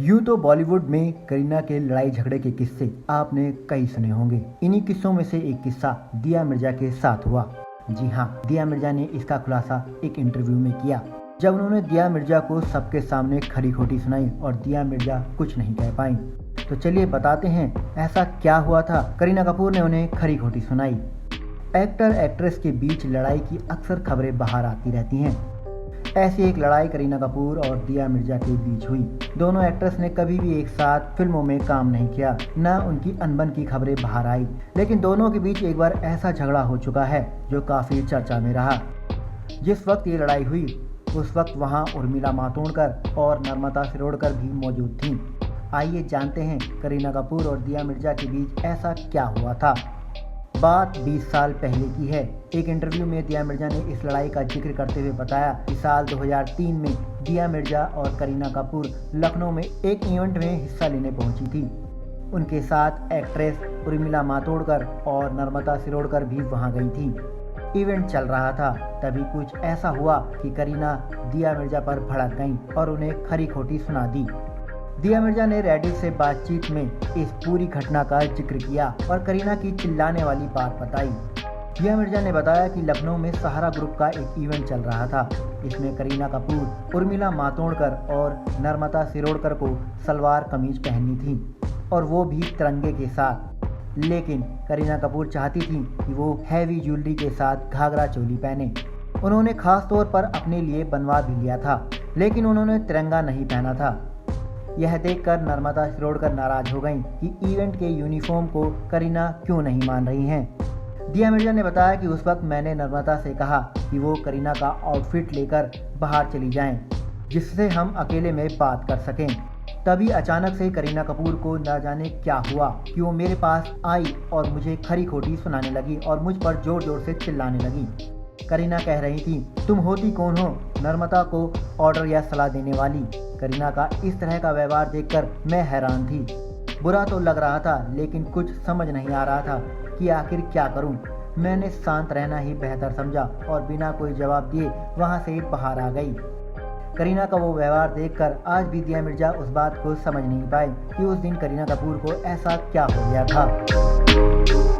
यूँ तो बॉलीवुड में करीना के लड़ाई झगड़े के किस्से आपने कई सुने होंगे। इन्हीं किस्सों में से एक किस्सा दिया मिर्जा के साथ हुआ। जी हाँ, दिया मिर्जा ने इसका खुलासा एक इंटरव्यू में किया, जब उन्होंने दिया मिर्जा को सबके सामने खरी खोटी सुनाई और दिया मिर्जा कुछ नहीं कह पाई। तो चलिए बताते हैं ऐसा क्या हुआ था। करीना कपूर ने उन्हें खरी खोटी सुनाई। एक्टर एक्ट्रेस के बीच लड़ाई की अक्सर खबरें बाहर आती रहती हैं। ऐसी एक लड़ाई करीना कपूर और दिया मिर्जा के बीच हुई। दोनों एक्ट्रेस ने कभी भी एक साथ फिल्मों में काम नहीं किया, न उनकी अनबन की खबरें बाहर आई, लेकिन दोनों के बीच एक बार ऐसा झगड़ा हो चुका है जो काफी चर्चा में रहा। जिस वक्त ये लड़ाई हुई उस वक्त वहां उर्मिला मातोंडकर और नम्रता शिरोडकर भी मौजूद थीं। आइए जानते हैं करीना कपूर और दिया मिर्जा के बीच ऐसा क्या हुआ था। बात 20 साल पहले की है। एक इंटरव्यू में दिया मिर्जा ने इस लड़ाई का जिक्र करते हुए बताया कि साल 2003 में दिया मिर्जा और करीना कपूर लखनऊ में एक इवेंट में हिस्सा लेने पहुंची थी। उनके साथ एक्ट्रेस उर्मिला मातोंडकर और नम्रता शिरोडकर भी वहां गई थी। इवेंट चल रहा था, तभी कुछ ऐसा हुआ कि करीना दिया मिर्जा पर भड़क गईं और उन्हें खरी खोटी सुना दी। दिया मिर्जा ने रेडियो से बातचीत में इस पूरी घटना का जिक्र किया और करीना की चिल्लाने वाली बात बताई। दिया मिर्जा ने बताया कि लखनऊ में सहारा ग्रुप का एक इवेंट चल रहा था। इसमें करीना कपूर, उर्मिला मातोंडकर और नम्रता शिरोडकर को सलवार कमीज पहननी थी और वो भी तिरंगे के साथ। लेकिन करीना कपूर चाहती थी कि वो हैवी ज्वेलरी के साथ घाघरा चोली पहने। उन्होंने खास तौर पर अपने लिए बनवा भी लिया था, लेकिन उन्होंने तिरंगा नहीं पहना था। यह देखकर नम्रता शिरोडकर नाराज हो गईं कि इवेंट के यूनिफॉर्म को करीना क्यों नहीं मान रही हैं। दिया मिर्जा ने बताया कि उस वक्त मैंने नम्रता से कहा कि वो करीना का आउटफिट लेकर बाहर चली जाएं, जिससे हम अकेले में बात कर सकें। तभी अचानक से करीना कपूर को न जाने क्या हुआ कि वो मेरे पास आई और मुझे खरी खोटी सुनाने लगी और मुझ पर जोर जोर से चिल्लाने लगी। करीना कह रही थी, तुम होती कौन हो नम्रता को ऑर्डर या सलाह देने वाली। करीना का इस तरह का व्यवहार देखकर मैं हैरान थी। बुरा तो लग रहा था, लेकिन कुछ समझ नहीं आ रहा था कि आखिर क्या करूं। मैंने शांत रहना ही बेहतर समझा और बिना कोई जवाब दिए वहां से बाहर आ गई। करीना का वो व्यवहार देखकर आज भी दिया मिर्जा उस बात को समझ नहीं पाए कि उस दिन करीना कपूर को ऐसा क्या हो गया था।